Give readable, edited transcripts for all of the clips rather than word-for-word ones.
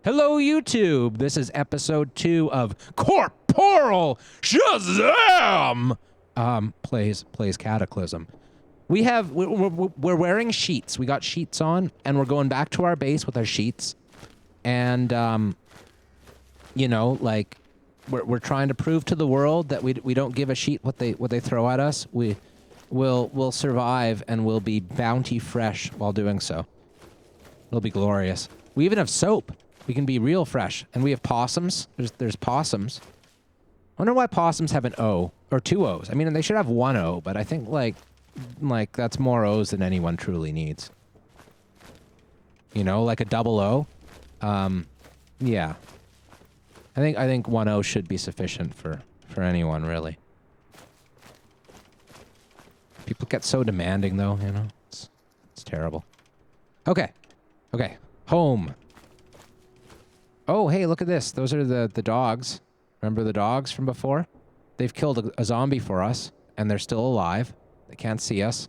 Hello, YouTube. This is episode 2 of Corp-Por-al Shazzzam. Plays Cataclysm. We're wearing sheets. We got sheets on, and we're going back to our base with our sheets. And you know, like we're trying to prove to the world that we don't give a sheet what they throw at us. We'll survive, and we'll be bounty fresh while doing so. It'll be glorious. We even have soap. We can be real fresh. And we have possums. There's possums. I wonder why possums have an O or 2 O's. I mean, they should have 1 O, but I think like that's more O's than anyone truly needs. You know, like a double O. Yeah. I think 1 O should be sufficient for anyone, really. People get so demanding, though, you know? It's terrible. Okay. Okay. Home. Oh, hey, look at this. Those are the dogs. Remember the dogs from before? They've killed a zombie for us, and they're still alive. They can't see us.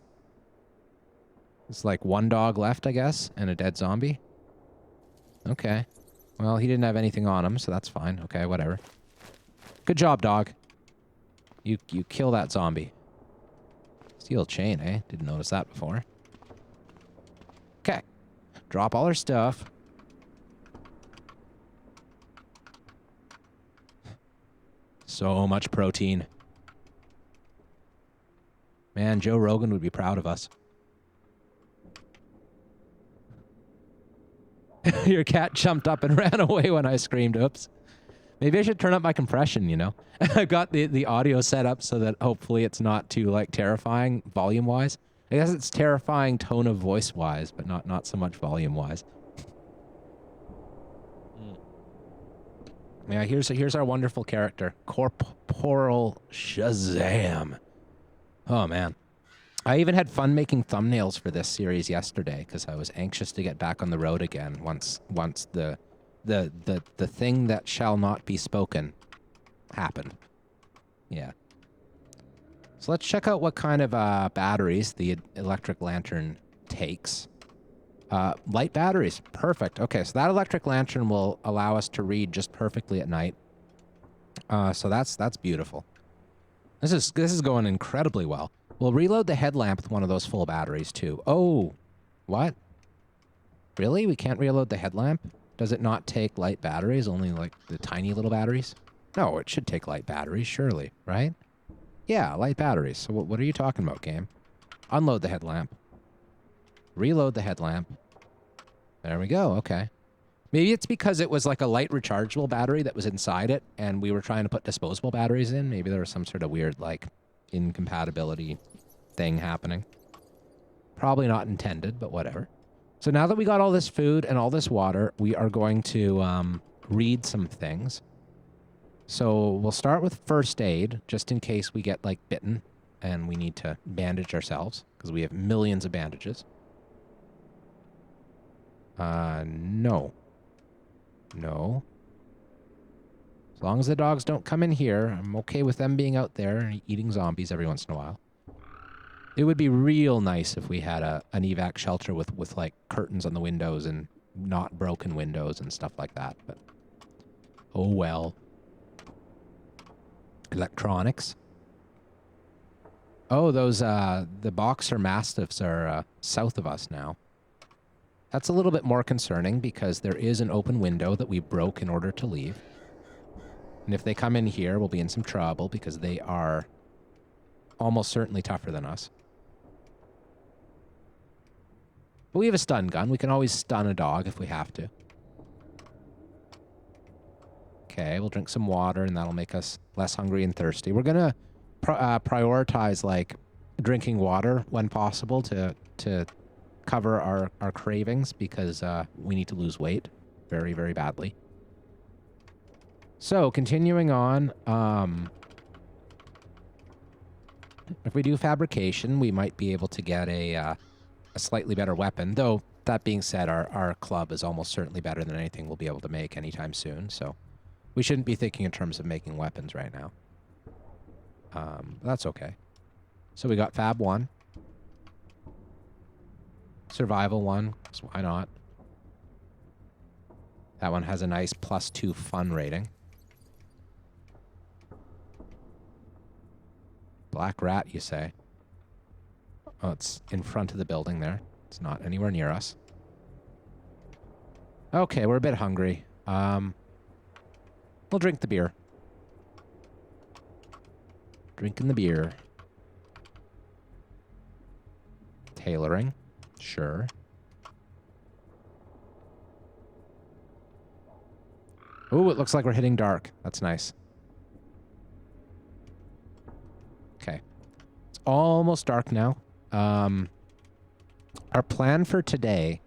It's like 1 dog left, I guess, and a dead zombie. Okay. Well, he didn't have anything on him, so that's fine. Okay, whatever. Good job, dog. You kill that zombie. Steel chain, eh? Didn't notice that before. Okay. Drop all our stuff. So much protein. Man, Joe Rogan would be proud of us. Your cat jumped up and ran away when I screamed, oops. Maybe I should turn up my compression, you know? I've got the audio set up so that hopefully it's not too, like, terrifying volume-wise. I guess it's terrifying tone of voice-wise, but not so much volume-wise. Yeah, here's our wonderful character, Corp-Por-al Shazzzam. Oh man, I even had fun making thumbnails for this series yesterday because I was anxious to get back on the road again once the thing that shall not be spoken happened. Yeah. So let's check out what kind of batteries the electric lantern takes. Light batteries. Perfect. Okay, so that electric lantern will allow us to read just perfectly at night. So that's beautiful. This is going incredibly well. We'll reload the headlamp with one of those full batteries too. Oh, what? Really? We can't reload the headlamp? Does it not take light batteries? Only like the tiny little batteries? No, it should take light batteries, surely, right? Yeah, light batteries. So what are you talking about, game? Unload the headlamp. Reload the headlamp. There we go, okay. Maybe it's because it was like a light rechargeable battery that was inside it, and we were trying to put disposable batteries in. Maybe there was some sort of weird, like, incompatibility thing happening. Probably not intended, but whatever. So now that we got all this food and all this water, we are going to read some things. So we'll start with first aid, just in case we get, like, bitten, and we need to bandage ourselves, because we have millions of bandages. No. No. As long as the dogs don't come in here, I'm okay with them being out there eating zombies every once in a while. It would be real nice if we had an evac shelter with like curtains on the windows and not broken windows and stuff like that, but oh well. Electronics. Oh, those the boxer mastiffs are south of us now. That's a little bit more concerning because there is an open window that we broke in order to leave. And if they come in here, we'll be in some trouble because they are almost certainly tougher than us. But we have a stun gun. We can always stun a dog if we have to. Okay, we'll drink some water and that'll make us less hungry and thirsty. We're going to prioritize, like, drinking water when possible to cover our cravings because we need to lose weight very, very badly. So, continuing on, if we do fabrication, we might be able to get a slightly better weapon, though that being said, our club is almost certainly better than anything we'll be able to make anytime soon, so we shouldn't be thinking in terms of making weapons right now. That's okay. So we got Fab 1. Survival 1, so why not? That one has a nice +2 fun rating. Black rat, you say? Oh, it's in front of the building there. It's not anywhere near us. Okay, we're a bit hungry. We'll drink the beer. Drinking the beer. Tailoring. Sure. Ooh, it looks like we're hitting dark. That's nice. Okay. It's almost dark now. Our plan for today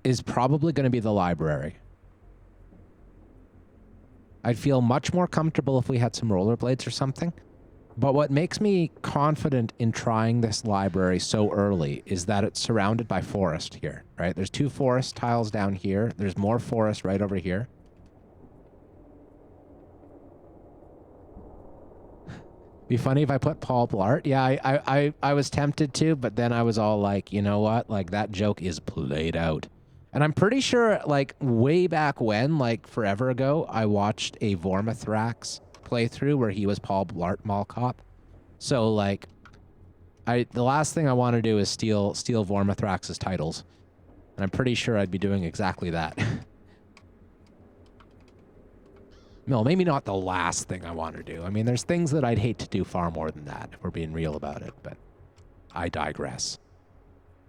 is probably going to be the library. I'd feel much more comfortable if we had some rollerblades or something. But what makes me confident in trying this library so early is that it's surrounded by forest here, right? There's 2 forest tiles down here. There's more forest right over here. Be funny if I put Paul Blart. Yeah, I was tempted to, but then I was all like, you know what? Like, that joke is played out. And I'm pretty sure, like, way back when, like, forever ago, I watched a Vormithrax playthrough where he was Paul Blart Mall Cop. So, like, the last thing I want to do is steal Vormithrax's titles. And I'm pretty sure I'd be doing exactly that. No, maybe not the last thing I want to do. I mean, there's things that I'd hate to do far more than that, if we're being real about it, but I digress.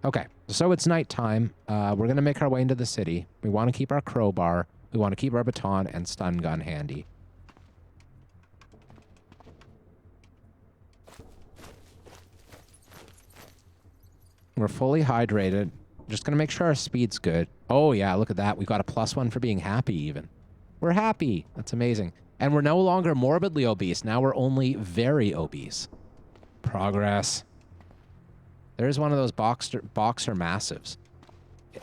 Okay, so it's nighttime. We're going to make our way into the city. We want to keep our crowbar. We want to keep our baton and stun gun handy. We're fully hydrated. Just going to make sure our speed's good. Oh, yeah, look at that. We got a +1 for being happy, even. We're happy. That's amazing. And we're no longer morbidly obese. Now we're only very obese. Progress. There's one of those boxer massives.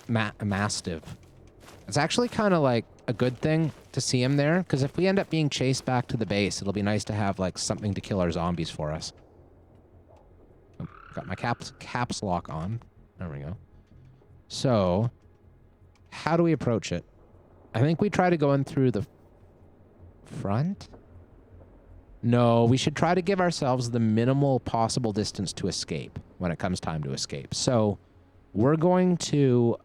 Mastiff. It's actually kind of like a good thing to see him there, because if we end up being chased back to the base, it'll be nice to have, like, something to kill our zombies for us. Oh, got my caps lock on. There we go. So, how do we approach it? I think we try to go in through the front? No, we should try to give ourselves the minimal possible distance to escape when it comes time to escape. So, we're going to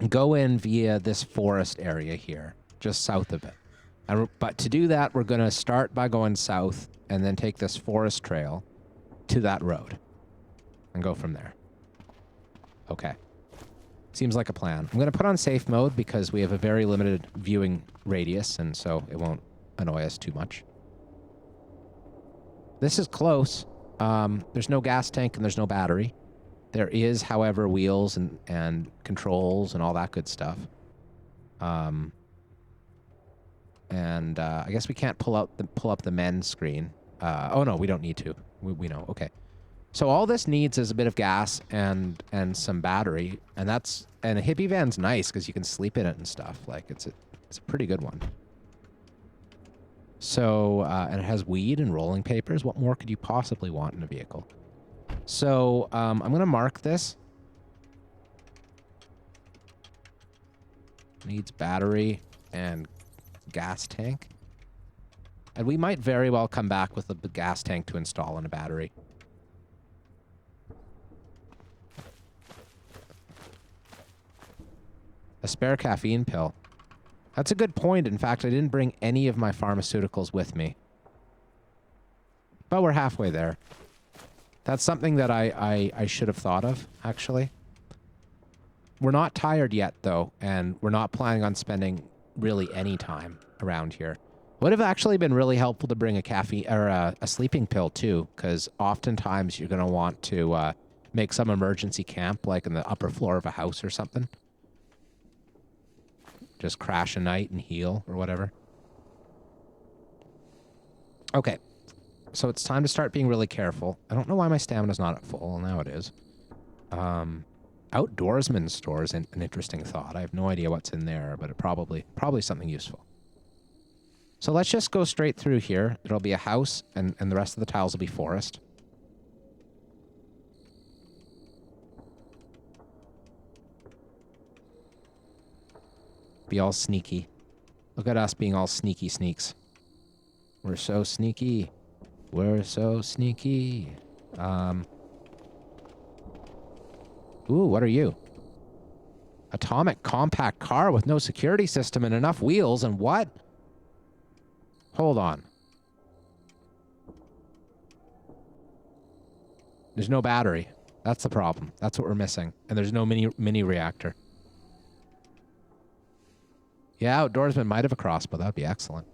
go in via this forest area here, just south of it. But to do that, we're going to start by going south and then take this forest trail to that road and go from there. Okay. Seems like a plan. I'm going to put on safe mode because we have a very limited viewing radius, and so it won't annoy us too much. This is close. There's no gas tank and there's no battery. There is, however, wheels and controls and all that good stuff. I guess we can't pull up the men's screen. Oh no, we don't need to. We know. Okay. So all this needs is a bit of gas and some battery, and a hippie van's nice because you can sleep in it and stuff. Like it's a pretty good one. So and it has weed and rolling papers. What more could you possibly want in a vehicle? So I'm gonna mark this. Needs battery and gas tank, and we might very well come back with a gas tank to install and a battery. A spare caffeine pill. That's a good point. In fact, I didn't bring any of my pharmaceuticals with me. But we're halfway there. That's something that I should have thought of, actually. We're not tired yet, though, and we're not planning on spending really any time around here. Would have actually been really helpful to bring a caffeine or a sleeping pill, too, because oftentimes you're going to want to make some emergency camp, like in the upper floor of a house or something. Just crash a night and heal or whatever. Okay. So it's time to start being really careful. I don't know why my stamina's not at full. Now it is. Outdoorsman store is an interesting thought. I have no idea what's in there, but it probably something useful. So let's just go straight through here. There'll be a house, and the rest of the tiles will be forest. Be all sneaky. Look at us being all sneaky sneaks. We're so sneaky. We're so sneaky. Ooh, what are you? Atomic compact car with no security system and enough wheels and what? Hold on. There's no battery. That's the problem. That's what we're missing. And there's no mini reactor. Yeah, Outdoorsman might have a crossbow. That'd be excellent.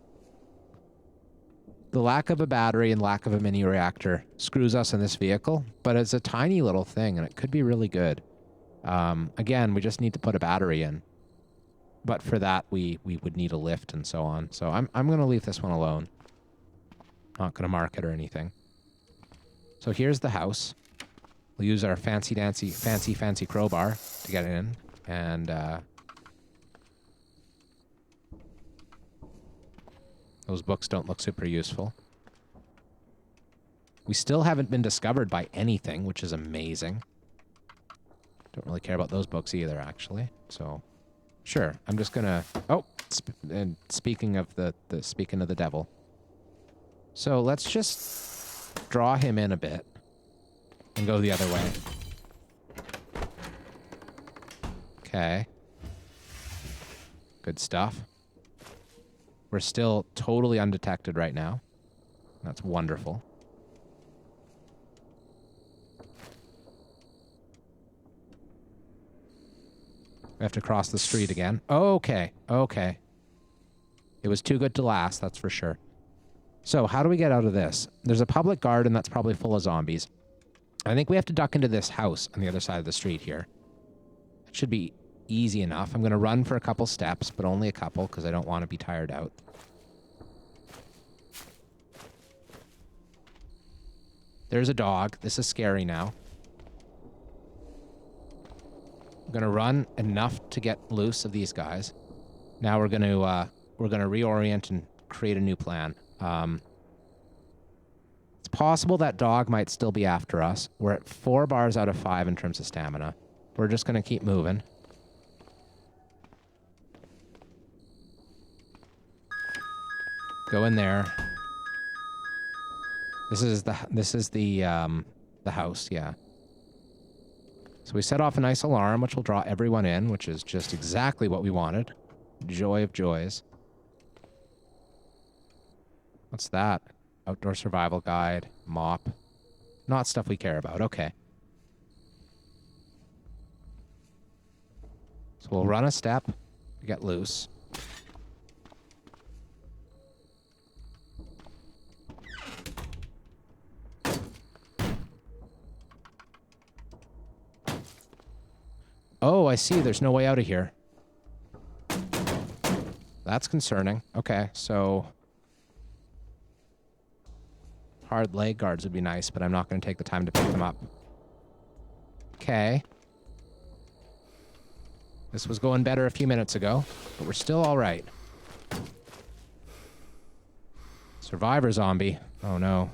The lack of a battery and lack of a mini reactor screws us in this vehicle, but it's a tiny little thing and it could be really good. Again, we just need to put a battery in. But for that, we would need a lift and so on. So I'm going to leave this one alone. Not going to mark it or anything. So here's the house. We'll use our fancy crowbar to get in. And those books don't look super useful. We still haven't been discovered by anything, which is amazing. Don't really care about those books either, actually. So, sure. I'm just gonna... Oh! And speaking of speaking of the devil. So, let's just draw him in a bit. And go the other way. Okay. Good stuff. We're still totally undetected right now. That's wonderful. We have to cross the street again. Okay, okay. It was too good to last, that's for sure. So, how do we get out of this? There's a public garden that's probably full of zombies. I think we have to duck into this house on the other side of the street here. It should be easy enough. I'm going to run for a couple steps, but only a couple because I don't want to be tired out. There's a dog. This is scary now. I'm going to run enough to get loose of these guys. Now we're going to reorient and create a new plan. It's possible that dog might still be after us. We're at 4 bars out of 5 in terms of stamina. We're just going to keep moving. Go in there. This is the house, yeah. So we set off a nice alarm, which will draw everyone in, which is just exactly what we wanted. Joy of joys. What's that? Outdoor survival guide, mop. Not stuff we care about. Okay. So we'll run a step to get loose. Oh, I see. There's no way out of here. That's concerning. Okay, so... hard leg guards would be nice, but I'm not going to take the time to pick them up. Okay. This was going better a few minutes ago, but we're still all right. Survivor zombie. Oh, no.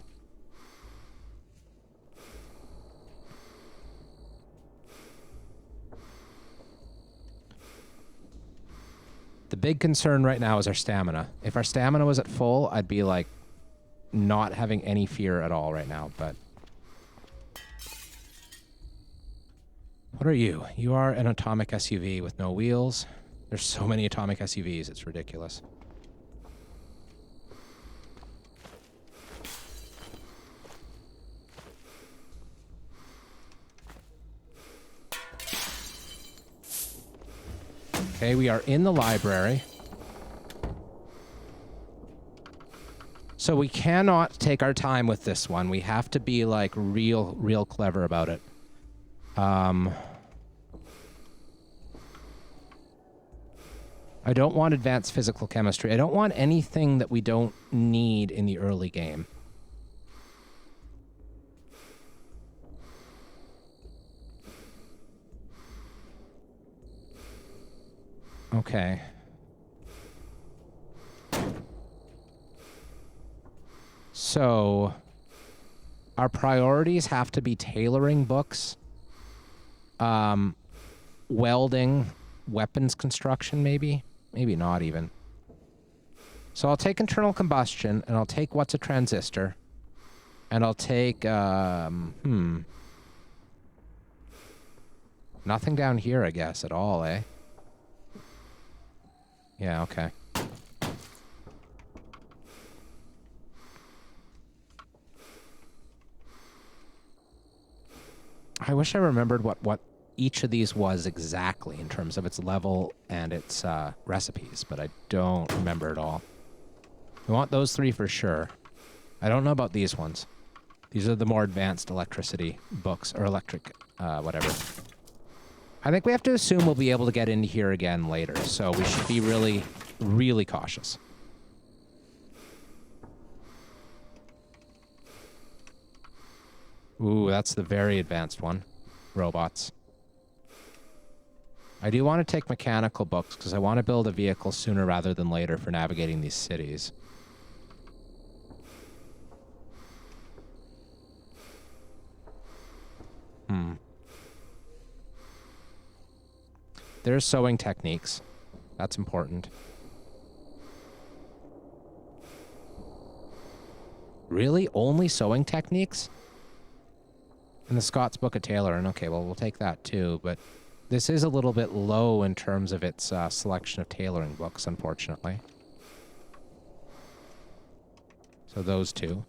The big concern right now is our stamina. If our stamina was at full, I'd be like not having any fear at all right now, but... What are you? You are an atomic SUV with no wheels. There's so many atomic SUVs, it's ridiculous. Okay, we are in the library. So we cannot take our time with this one. We have to be like real clever about it. I don't want advanced physical chemistry. I don't want anything that we don't need in the early game. Okay. So, our priorities have to be tailoring books, welding, weapons construction maybe, maybe not even. So I'll take internal combustion, and I'll take what's a transistor, and I'll take, nothing down here, I guess, at all, eh? Yeah, okay. I wish I remembered what each of these was exactly in terms of its level and its recipes, but I don't remember it all. We want those 3 for sure. I don't know about these ones. These are the more advanced electricity books, or electric, whatever. I think we have to assume we'll be able to get into here again later, so we should be really, really cautious. Ooh, that's the very advanced one. Robots. I do want to take mechanical books, because I want to build a vehicle sooner rather than later for navigating these cities. There's sewing techniques. That's important. Really? Only sewing techniques? In the Scott's Book of Tailoring. Okay, well, we'll take that too, but this is a little bit low in terms of its selection of tailoring books, unfortunately. So those 2.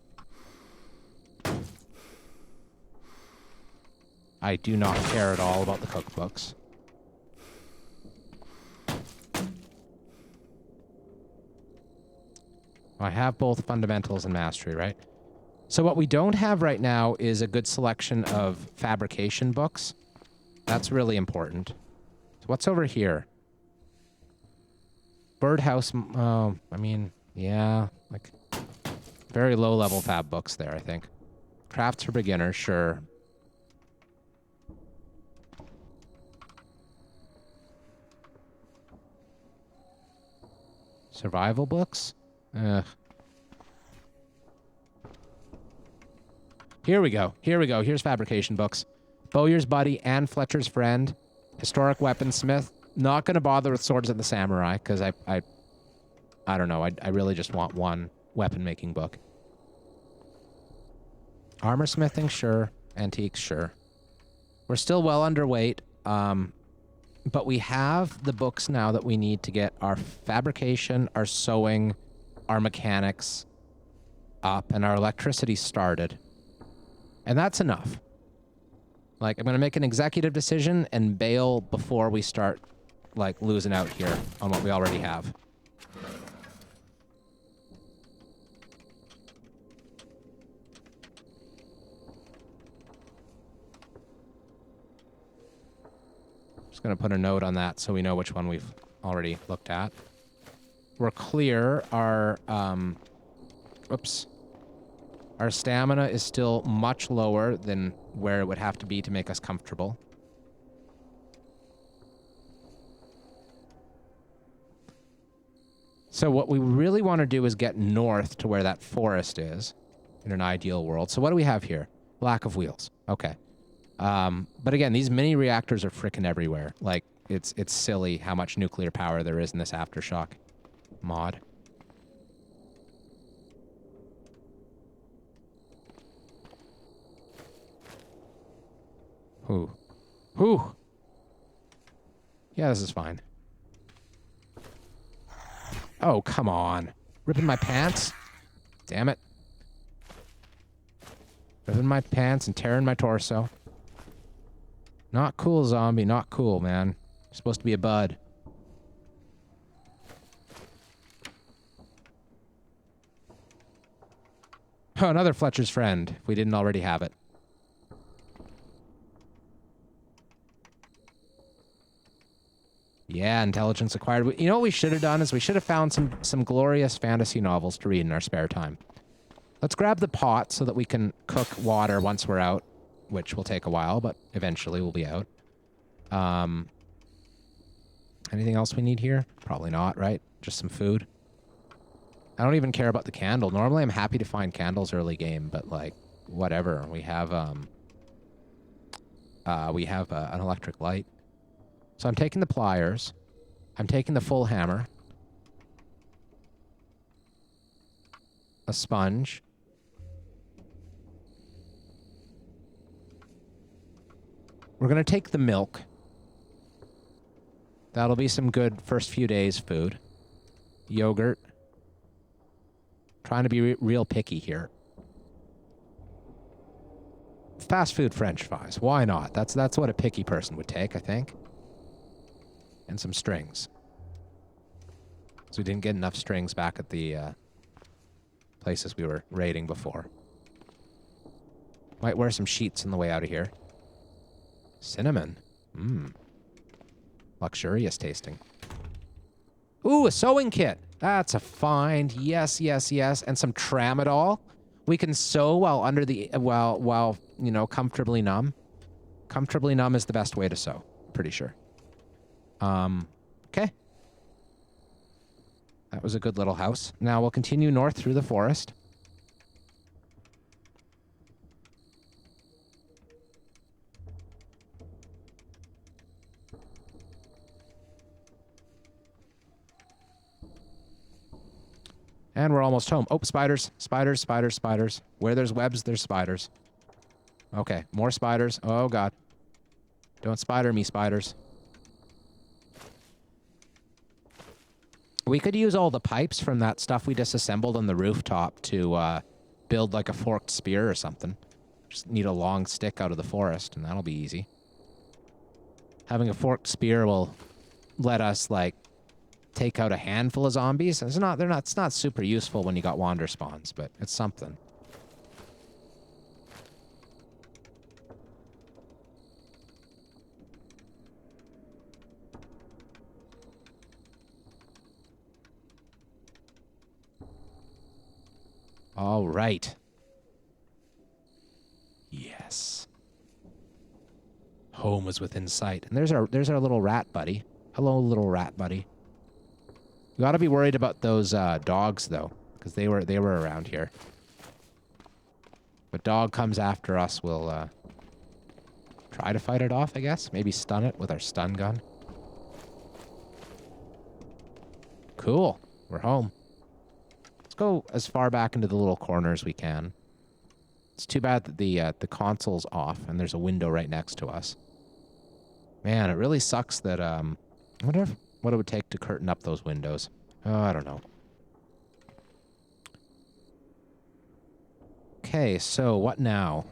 I do not care at all about the cookbooks. I have both fundamentals and mastery, right? So what we don't have right now is a good selection of fabrication books. That's really important. So what's over here? Birdhouse, oh, I mean, yeah, like very low-level fab books there, I think. Crafts for beginners, sure. Survival books? Ugh. Here we go. Here we go. Here's fabrication books. Bowyer's Buddy and Fletcher's Friend. Historic Weaponsmith. Not going to bother with Swords of the Samurai, because I don't know. I really just want one weapon-making book. Armor smithing, sure. Antiques, sure. We're still well underweight, but we have the books now that we need to get our fabrication, our sewing, our mechanics up, and our electricity started. And that's enough. Like, I'm going to make an executive decision and bail before we start, like, losing out here on what we already have. Just going to put a note on that so we know which one we've already looked at. We're clear. Our, Our stamina is still much lower than where it would have to be to make us comfortable. So what we really want to do is get north to where that forest is in an ideal world. So what do we have here? Lack of wheels. Okay. But again, these mini reactors are frickin' everywhere. Like, it's silly how much nuclear power there is in this Aftershock mod. Whew. Whew. Yeah, this is fine. Oh, come on. Ripping my pants? Damn it. Ripping my pants and tearing my torso. Not cool, zombie. Not cool, man. You're supposed to be a bud. Oh, another Fletcher's Friend, if we didn't already have it. Yeah, intelligence acquired. You know what we should have done is we should have found some glorious fantasy novels to read in our spare time. Let's grab the pot so that we can cook water once we're out, which will take a while, but eventually we'll be out. Anything else we need here? Probably not, right? Just some food. I don't even care about the candle. Normally I'm happy to find candles early game, but like, whatever. We have an electric light. So I'm taking the pliers. I'm taking the full hammer. a sponge. We're going to take the milk. That'll be some good first few days food. Yogurt. Trying to be real picky here. Fast food French fries. Why not? That's what a picky person would take, I think. And some strings. So we didn't get enough strings back at the places we were raiding before. Might wear some sheets on the way out of here. Cinnamon. Mmm. Luxurious tasting. Ooh, a sewing kit. That's a find. Yes, yes, yes. And some tramadol. We can sew while under the while you know, comfortably numb. Comfortably numb is the best way to sew. Pretty sure. Okay. That was a good little house. Now we'll continue north through the forest. And we're almost home. Oh, spiders, spiders, spiders, spiders. Where there's webs, there's spiders. Okay, more spiders. Oh, God. Don't spider me, spiders. We could use all the pipes from that stuff we disassembled on the rooftop to build like a forked spear or something. Just need a long stick out of the forest, and that'll be easy. Having a forked spear will let us, like, take out a handful of zombies. It's not super useful when you got wander spawns, but it's something. All right. Yes. Home is within sight. And there's our little rat buddy. Hello, little rat buddy. We gotta be worried about those dogs though, because they were around here. If a dog comes after us, we'll try to fight it off, I guess. Maybe stun it with our stun gun. Cool. We're home. Let's go as far back into the little corner as we can. It's too bad that the console's off and there's a window right next to us. Man, it really sucks that I wonder what it would take to curtain up those windows. Oh, I don't know. Okay, so what now?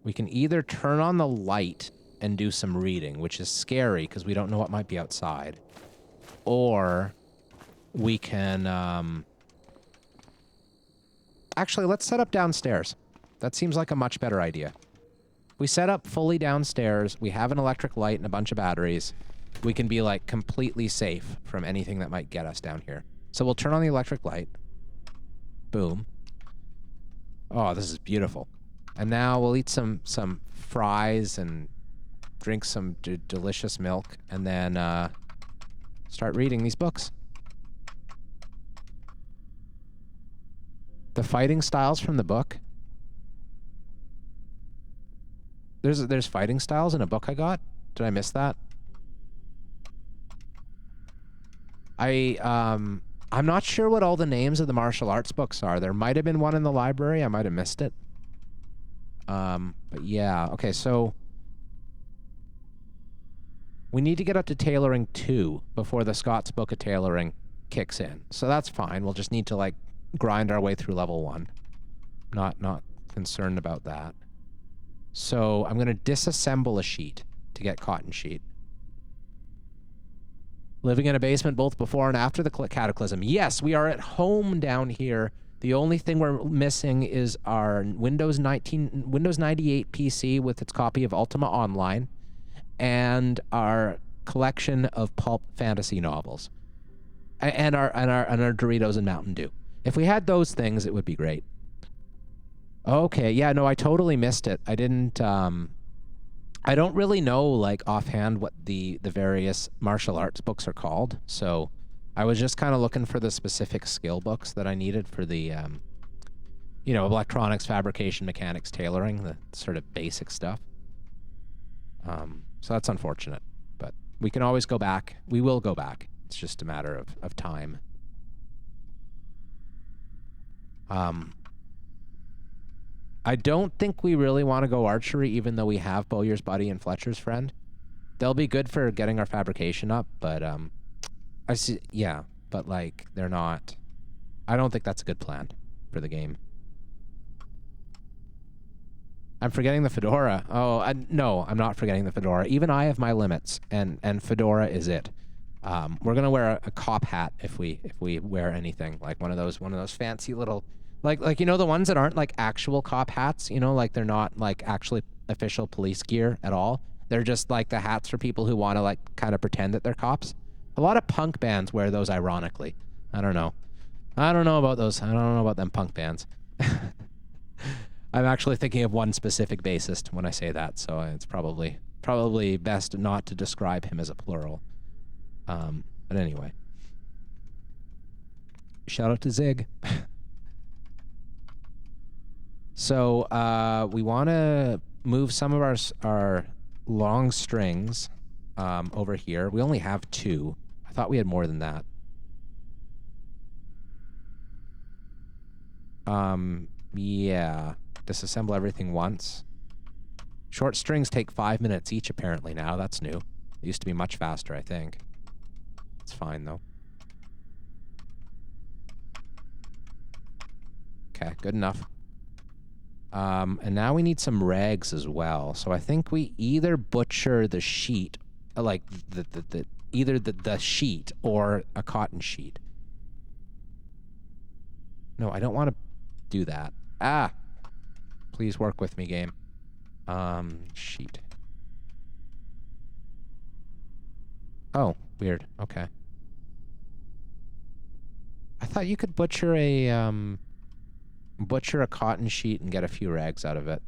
We can either turn on the light and do some reading, which is scary because we don't know what might be outside. Or we can... Actually, let's set up downstairs. That seems like a much better idea. We set up fully downstairs. We have an electric light and a bunch of batteries. We can be, like, completely safe from anything that might get us down here. So we'll turn on the electric light. Boom. Oh, this is beautiful. And now we'll eat some fries and drink some delicious milk, and then start reading these books. The fighting styles from the book. There's fighting styles in a book I got? Did I miss that? I'm not sure what all the names of the martial arts books are. There might have been one in the library. I might have missed it. But yeah. Okay, so we need to get up to tailoring 2 before the Scott's Book of Tailoring kicks in. So that's fine. We'll just need to, like, grind our way through level 1. Not concerned about that. So I'm going to disassemble a sheet to get cotton sheet. Living in a basement both before and after the Cataclysm. Yes, we are at home down here. The only thing we're missing is our Windows 98 PC with its copy of Ultima Online and our collection of pulp fantasy novels. And our Doritos and Mountain Dew. If we had those things, it would be great. Okay, yeah, no, I totally missed it. I didn't, I don't really know, like, offhand what the various martial arts books are called, so I was just kind of looking for the specific skill books that I needed for the, you know, electronics, fabrication, mechanics, tailoring, the sort of basic stuff. So that's unfortunate, but we can always go back. We will go back. It's just a matter of time. I don't think we really want to go archery, even though we have Bowyer's Buddy and Fletcher's Friend. They'll be good for getting our fabrication up, but I see. Yeah, but like they're not. I don't think that's a good plan for the game. I'm forgetting the fedora. Oh, no, I'm not forgetting the fedora. Even I have my limits, and fedora is it. We're gonna wear a cop hat if we wear anything, like one of those fancy little, like you know, the ones that aren't like actual cop hats. You know, like they're not like actually official police gear at all. They're just like the hats for people who want to like kind of pretend that they're cops. A lot of punk bands wear those, ironically. I don't know. I don't know about those. I don't know about them punk bands. I'm actually thinking of one specific bassist when I say that, so it's probably best not to describe him as a plural. But anyway. Shout out to Zig. So, we want to move some of our long strings over here. We only have 2. I thought we had more than that. Yeah. Disassemble everything once. Short strings take 5 minutes each apparently now. That's new. It used to be much faster, I think. It's fine, though. Okay, good enough. And now we need some rags as well. So I think we either butcher the sheet, like either the sheet or a cotton sheet. No, I don't want to do that. Ah! Please work with me, game. Sheet. Oh, weird. Okay. I thought you could butcher a cotton sheet and get a few rags out of it.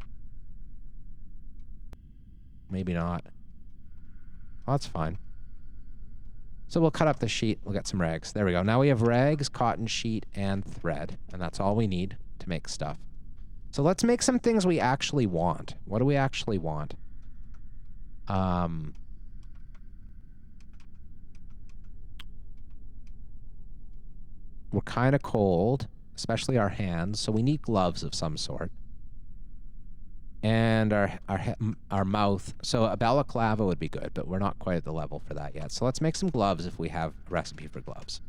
Maybe not. Well, that's fine. So we'll cut up the sheet. We'll get some rags. There we go. Now we have rags, cotton sheet, and thread. And that's all we need to make stuff. So let's make some things we actually want. What do we actually want? We're kind of cold, especially our hands, so we need gloves of some sort. And our mouth. So a balaclava would be good, but we're not quite at the level for that yet. So let's make some gloves if we have a recipe for gloves.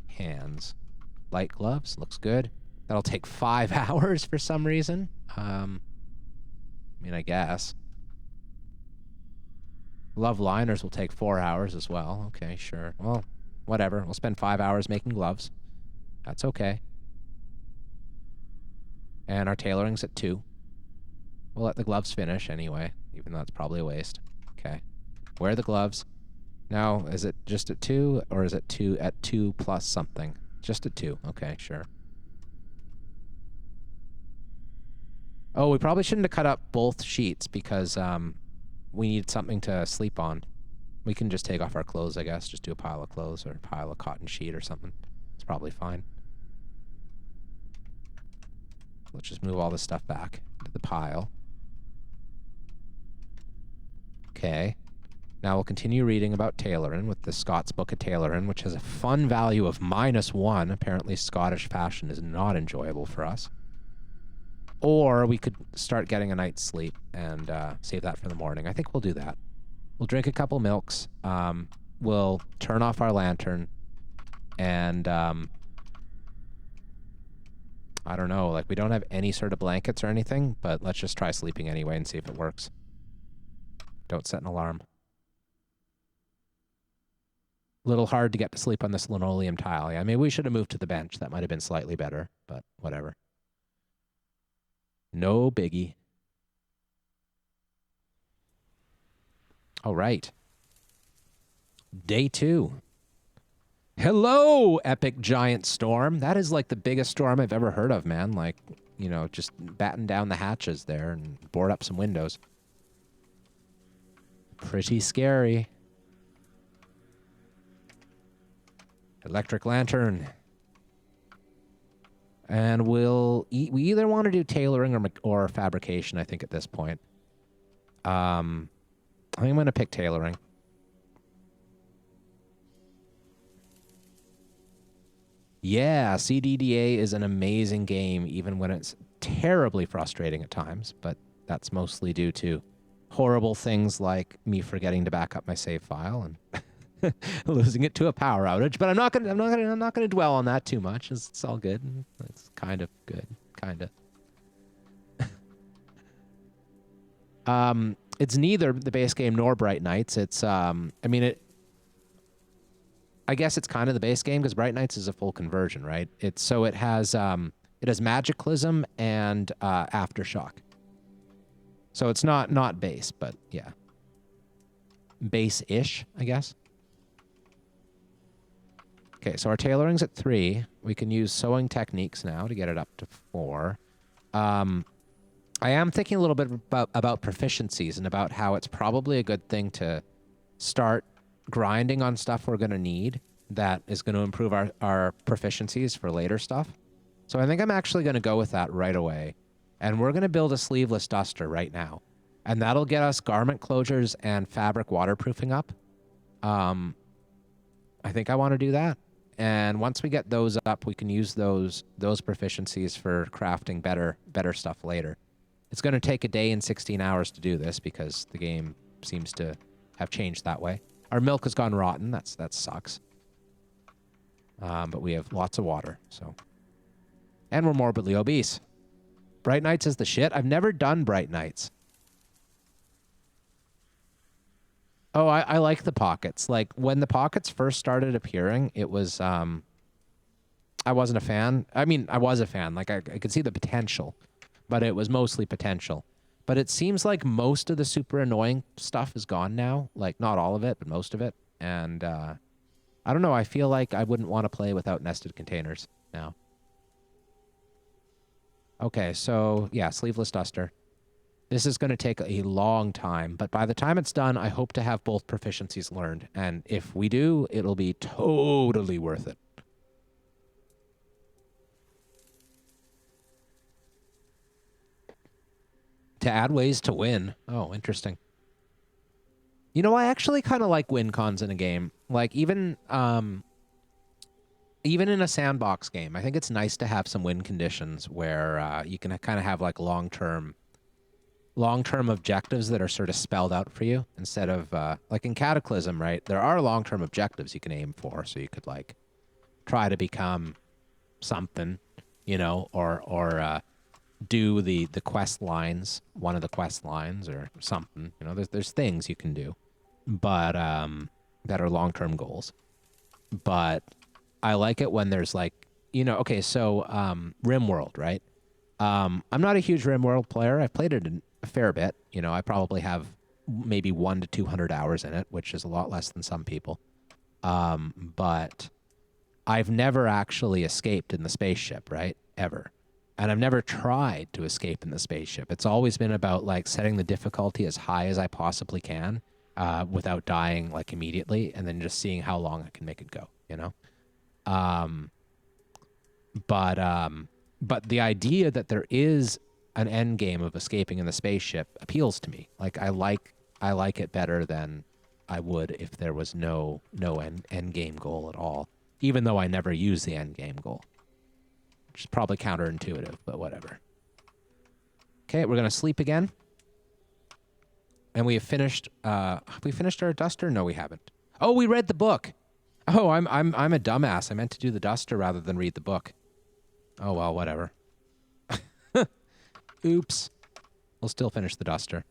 Hands. Light gloves. Looks good. That'll take 5 hours for some reason. I mean, I guess. Glove liners will take 4 hours as well. Okay, sure. Well, whatever. We'll spend 5 hours making gloves. That's okay. And our tailoring's at 2. We'll let the gloves finish anyway, even though it's probably a waste. Okay. Wear the gloves. Now, is it just at 2, or is it 2 at 2 plus something? Just at 2. Okay, sure. Oh, we probably shouldn't have cut up both sheets because we need something to sleep on. We can just take off our clothes, I guess. Just do a pile of clothes or a pile of cotton sheet or something. It's probably fine. Let's just move all this stuff back to the pile. Okay. Now we'll continue reading about tailoring with the Scots Book of Tailoring, which has a fun value of -1. Apparently Scottish fashion is not enjoyable for us. Or we could start getting a night's sleep and save that for the morning. I think we'll do that. We'll drink a couple milks. We'll turn off our lantern. And I don't know, like we don't have any sort of blankets or anything, but let's just try sleeping anyway and see if it works. Don't set an alarm. Little hard to get to sleep on this linoleum tile. Yeah, maybe we should have moved to the bench. That might have been slightly better, but whatever. No biggie. All right. Day 2. Hello, epic giant storm. That is like the biggest storm I've ever heard of, man. Like, you know, just batten down the hatches there and board up some windows. Pretty scary. Electric lantern. And we either want to do tailoring or fabrication, I think, at this point. I think I'm going to pick tailoring. Yeah, CDDA is an amazing game, even when it's terribly frustrating at times, but that's mostly due to horrible things like me forgetting to back up my save file and losing it to a power outage. But I'm not gonna dwell on that too much. It's all good. It's kind of good, kind of. It's neither the base game nor Bright Nights. It's I mean I guess it's kind of the base game because Bright Nights is a full conversion, right? It has Magicalism and Aftershock. So it's not base, but yeah. Base-ish, I guess. Okay, so our tailoring's at 3. We can use sewing techniques now to get it up to 4. I am thinking a little bit about proficiencies and about how it's probably a good thing to start grinding on stuff we're going to need that is going to improve our proficiencies for later stuff. So I think I'm actually going to go with that right away. And we're going to build a sleeveless duster right now. And that'll get us garment closures and fabric waterproofing up. I think I want to do that. And once we get those up, we can use those proficiencies for crafting better stuff later. It's going to take a day and 16 hours to do this because the game seems to have changed that way. Our milk has gone rotten. That sucks. But we have lots of water, so. And we're morbidly obese. Bright Nights is the shit. I've never done Bright Nights. Oh, I like the pockets. Like, when the pockets first started appearing, it was, I wasn't a fan. I mean, I was a fan. Like, I could see the potential, but it was mostly potential. But it seems like most of the super annoying stuff is gone now. Like, not all of it, but most of it. And, I don't know. I feel like I wouldn't want to play without nested containers now. Okay, so, yeah, sleeveless duster. This is going to take a long time, but by the time it's done, I hope to have both proficiencies learned. And if we do, it'll be totally worth it. To add ways to win. Oh, interesting. You know, I actually kind of like win cons in a game. Like, even in a sandbox game, I think it's nice to have some win conditions where you can kind of have, like, long-term objectives that are sort of spelled out for you instead of, like in Cataclysm, right? There are long-term objectives you can aim for, so you could, like, try to become something, you know, or do the quest lines, one of the quest lines or something. You know, there's things you can do, but that are long-term goals. But I like it when there's, like, you know, okay, so RimWorld, right? I'm not a huge RimWorld player. I've played it a fair bit. You know, I probably have maybe 100 to 200 hours in it, which is a lot less than some people. But I've never actually escaped in the spaceship, right? Ever. And I've never tried to escape in the spaceship. It's always been about, like, setting the difficulty as high as I possibly can without dying, like, immediately, and then just seeing how long I can make it go, you know? But the idea that there is an end game of escaping in the spaceship appeals to me. Like, I like it better than I would if there was no end game goal at all, even though I never use the end game goal. Which is probably counterintuitive, but whatever. Okay, we're gonna sleep again. And we have finished our duster? No, we haven't. Oh, we read the book. Oh, I'm a dumbass. I meant to do the duster rather than read the book. Oh well, whatever. Oops. We'll still finish the duster.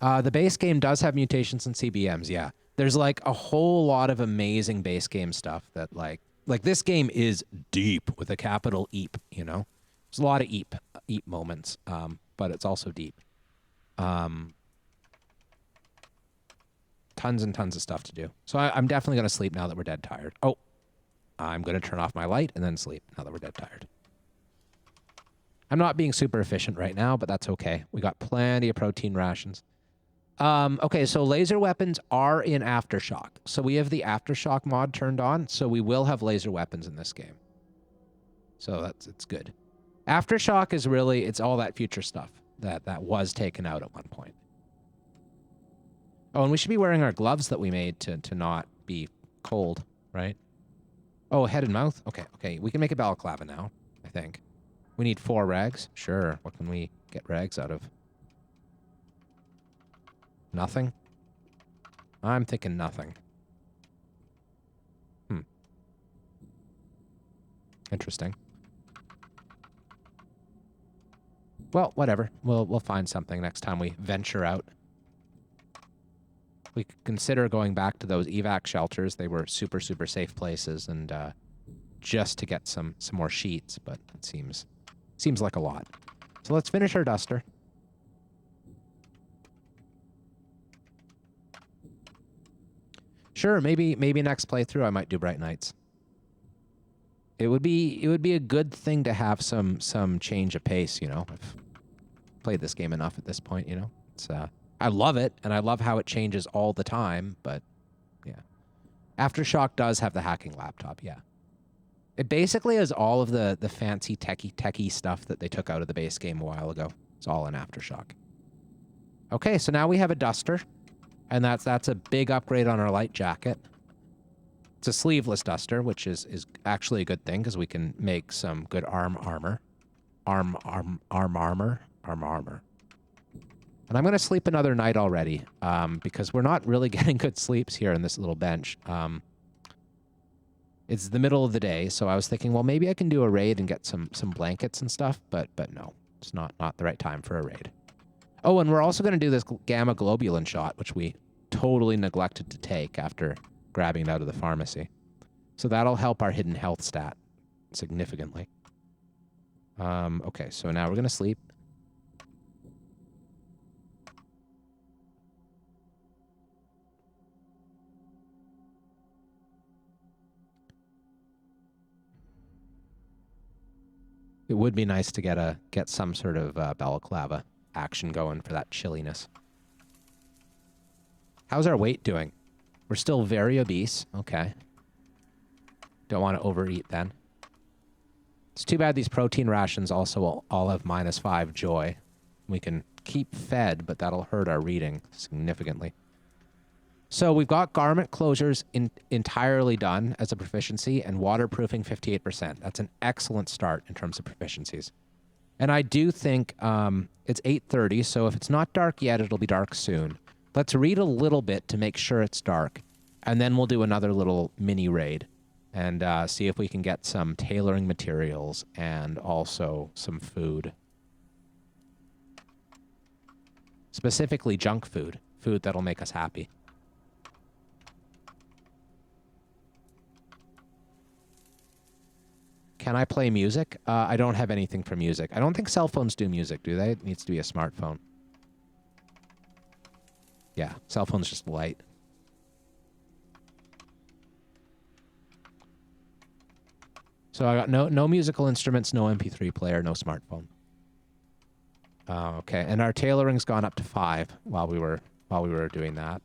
The base game does have mutations and CBMs, yeah. There's, like, a whole lot of amazing base game stuff that, like this game is deep with a capital EEP, you know? There's a lot of EEP moments, but it's also deep. Tons and tons of stuff to do. So I'm definitely going to sleep now that we're dead tired. Oh, I'm going to turn off my light and then sleep now that we're dead tired. I'm not being super efficient right now, but that's okay. We got plenty of protein rations. Okay, so laser weapons are in Aftershock. So we have the Aftershock mod turned on, so we will have laser weapons in this game. So it's good. Aftershock is really, it's all that future stuff. that was taken out at one point. Oh, and we should be wearing our gloves that we made to not be cold, right? Oh, head and mouth? Okay, okay. We can make a balaclava now, I think. We need 4 rags. Sure. What can we get rags out of? Nothing? I'm thinking nothing. Interesting. Well, whatever. We'll find something next time we venture out. We could consider going back to those evac shelters. They were super, super safe places, and just to get some more sheets, but it seems like a lot. So let's finish our duster. Sure, maybe next playthrough I might do Bright Nights. It would be a good thing to have some change of pace, you know. I've played this game enough at this point, you know. It's I love it, and I love how it changes all the time, but yeah. Aftershock does have the hacking laptop, yeah. It basically has all of the fancy techie stuff that they took out of the base game a while ago. It's all in Aftershock. Okay, so now we have a duster, and that's a big upgrade on our light jacket. It's a sleeveless duster, which is actually a good thing because we can make some good armor. Arm armor. And I'm going to sleep another night already because we're not really getting good sleeps here in this little bench. It's the middle of the day, so I was thinking, well, maybe I can do a raid and get some blankets and stuff, but no, it's not the right time for a raid. Oh, and we're also going to do this gamma globulin shot, which we totally neglected to take after grabbing it out of the pharmacy. So that'll help our hidden health stat significantly. Okay, so now we're going to sleep. It would be nice to get some sort of balaclava action going for that chilliness. How's our weight doing? We're still very obese. Okay. Don't want to overeat then. It's too bad these protein rations also all have -5 joy. We can keep fed, but that'll hurt our reading significantly. So we've got garment closures entirely done as a proficiency and waterproofing 58%. That's an excellent start in terms of proficiencies. And I do think it's 8:30, so if it's not dark yet, it'll be dark soon. Let's read a little bit to make sure it's dark, and then we'll do another little mini raid and see if we can get some tailoring materials and also some food. Specifically junk food, food that'll make us happy. Can I play music? I don't have anything for music. I don't think cell phones do music, do they? It needs to be a smartphone. Yeah, cell phone's just light. So I got no musical instruments, no MP3 player, no smartphone. Okay, and our tailoring's gone up to 5 while we were doing that.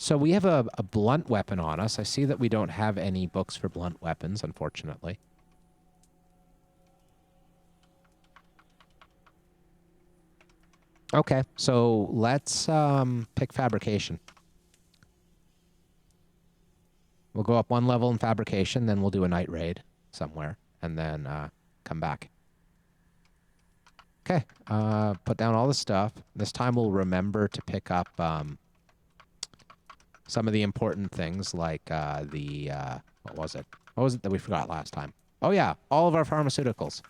So we have a blunt weapon on us. I see that we don't have any books for blunt weapons, unfortunately. Okay, so let's pick fabrication. We'll go up 1 level in fabrication, then we'll do a night raid somewhere, and then come back. Okay, put down all the stuff. This time we'll remember to pick up some of the important things like what was it? What was it that we forgot last time? Oh yeah, all of our pharmaceuticals.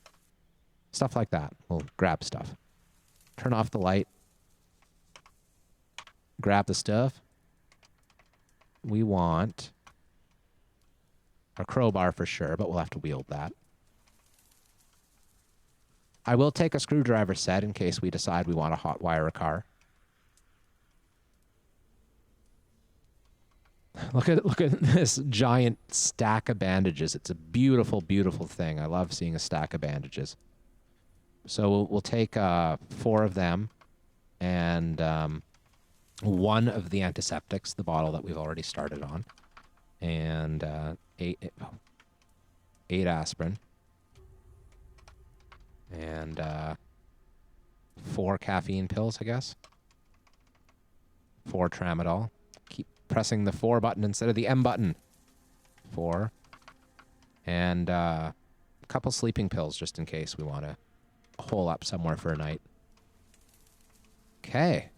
Stuff like that. We'll grab stuff. Turn off the light. Grab the stuff. We want a crowbar for sure, but we'll have to wield that. I will take a screwdriver set in case we decide we want to hotwire a car. Look at this giant stack of bandages. It's a beautiful, beautiful thing. I love seeing a stack of bandages. So we'll take 4 of them and 1 of the antiseptics, the bottle that we've already started on, and 8 aspirin. 4 caffeine pills, I guess. 4 tramadol. Keep pressing the 4 button instead of the M button. 4. And a couple sleeping pills just in case we want to hole up somewhere for a night. Okay.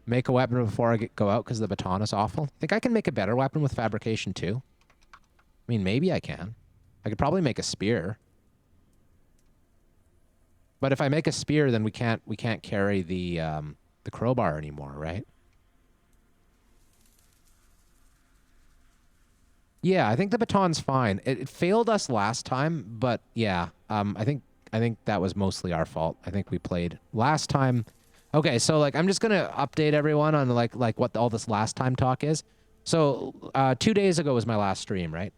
Make a weapon before I go out because the baton is awful. Think I can make a better weapon with fabrication too? I mean, maybe I can. I could probably make a spear. But if I make a spear, then we can't carry the crowbar anymore, right? Yeah, I think the baton's fine. It failed us last time, but yeah, I think that was mostly our fault. I think we played last time. Okay, so like I'm just gonna update everyone on like what all this last time talk is. So 2 days ago was my last stream, right?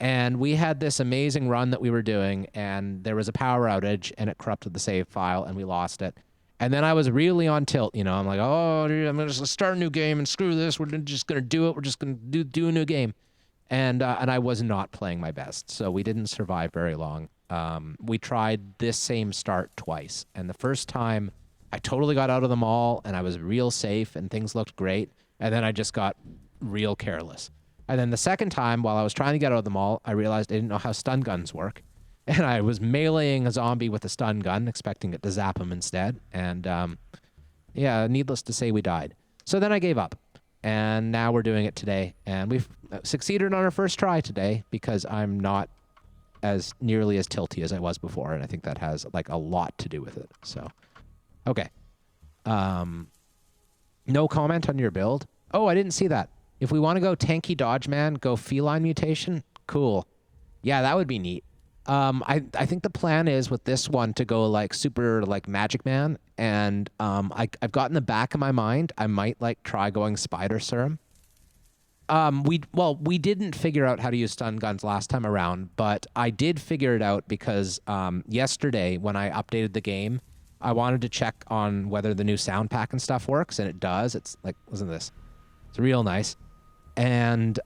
And we had this amazing run that we were doing, and there was a power outage, and it corrupted the save file, and we lost it. And then I was really on tilt, you know. I'm like, oh, dude, I'm gonna just start a new game and screw this. We're just gonna do it. We're just gonna do a new game. And I was not playing my best, so we didn't survive very long. We tried this same start twice, and the first time I totally got out of them all, and I was real safe, and things looked great. And then I just got real careless. And then the second time, while I was trying to get out of them all, I realized I didn't know how stun guns work. And I was meleeing a zombie with a stun gun, expecting it to zap him instead. And yeah, needless to say, we died. So then I gave up. And now we're doing it today. And we've succeeded on our first try today because I'm not as nearly as tilty as I was before. And I think that has like a lot to do with it. So, okay. No comment on your build. Oh, I didn't see that. If we want to go tanky dodge man, go feline mutation, cool. Yeah, that would be neat. I think the plan is with this one to go like super like magic man, and I've got in the back of my mind I might like try going spider serum. We didn't figure out how to use stun guns last time around, but I did figure it out because yesterday when I updated the game, I wanted to check on whether the new sound pack and stuff works, and it does. It's like, listen to this. It's real nice. And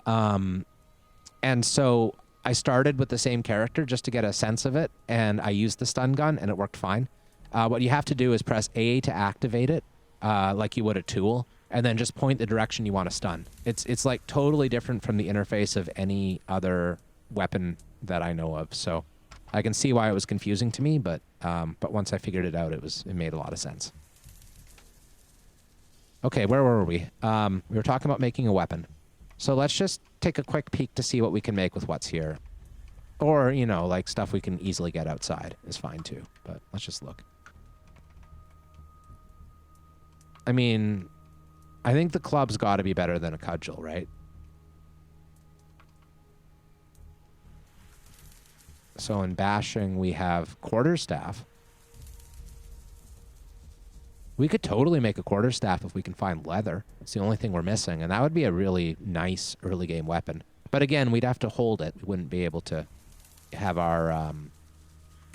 so I started with the same character just to get a sense of it, and I used the stun gun, and it worked fine. What you have to do is press A to activate it, like you would a tool, and then just point the direction you want to stun. It's like totally different from the interface of any other weapon that I know of. So I can see why it was confusing to me, but once I figured it out, it made a lot of sense. Okay, where were we? We were talking about making a weapon. So let's just take a quick peek to see what we can make with what's here. Or, you know, like stuff we can easily get outside is fine too. But let's just look. I mean, I think the club's got to be better than a cudgel, right? So in bashing, we have quarterstaff. We could totally make a quarterstaff if we can find leather. It's the only thing we're missing, and that would be a really nice early game weapon. But again, we'd have to hold it. We wouldn't be able to have our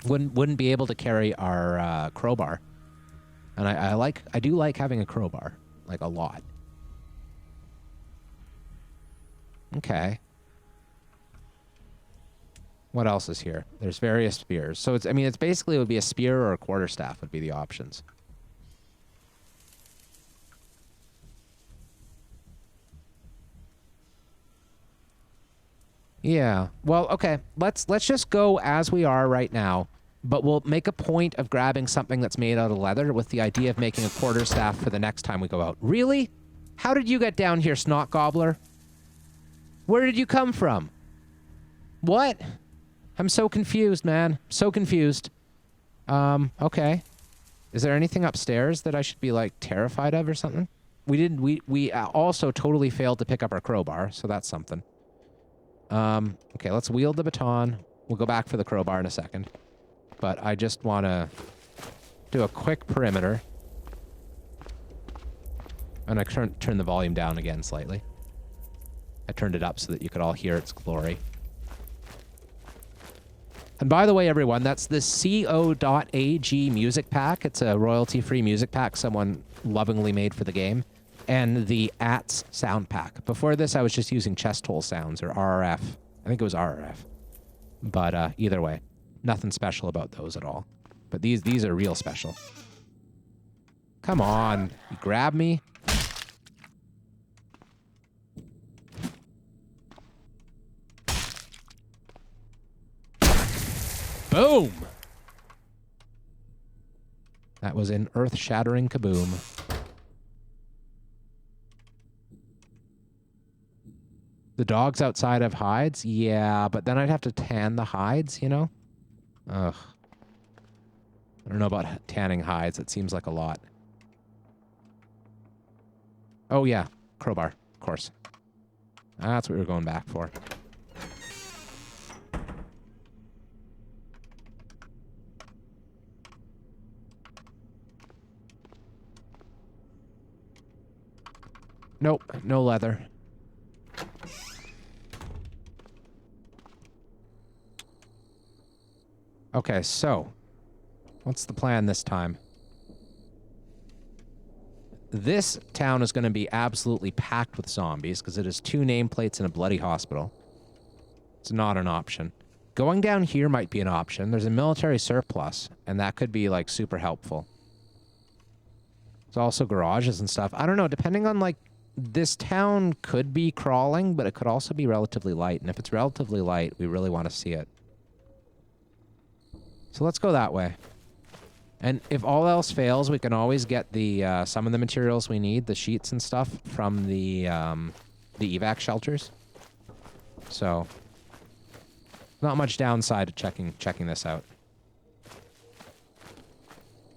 wouldn't be able to carry our crowbar. And I do like having a crowbar, like a lot. Okay. What else is here? There's various spears. So it's basically it would be a spear or a quarterstaff would be the options. Yeah. Well, okay. Let's just go as we are right now, but we'll make a point of grabbing something that's made out of leather with the idea of making a quarterstaff for the next time we go out. Really? How did you get down here, Snot Gobbler? Where did you come from? What? I'm so confused, man. So confused. Okay. Is there anything upstairs that I should be like terrified of or something? We also totally failed to pick up our crowbar, so that's something. Okay, let's wield the baton. We'll go back for the crowbar in a second. But I just want to do a quick perimeter. And I turn the volume down again slightly. I turned it up so that you could all hear its glory. And by the way, everyone, that's the co.ag music pack. It's a royalty-free music pack someone lovingly made for the game. And the ATS sound pack. Before this, I was just using chest hole sounds, or RRF. I think it was RRF. But either way, nothing special about those at all. But these are real special. Come on. You grab me. Boom! That was an earth-shattering kaboom. The dogs outside have hides? Yeah, but then I'd have to tan the hides, you know? Ugh. I don't know about tanning hides. It seems like a lot. Oh, yeah. Crowbar, of course. That's what we were going back for. Nope, no leather. Okay, so what's the plan this time? This town is going to be absolutely packed with zombies because it has 2 nameplates and a bloody hospital. It's not an option. Going down here might be an option. There's a military surplus, and that could be, like, super helpful. There's also garages and stuff. I don't know, depending on, like, this town could be crawling, but it could also be relatively light. And if it's relatively light, we really want to see it. So let's go that way. And if all else fails, we can always get the some of the materials we need, the sheets and stuff, from the evac shelters. So not much downside to checking this out.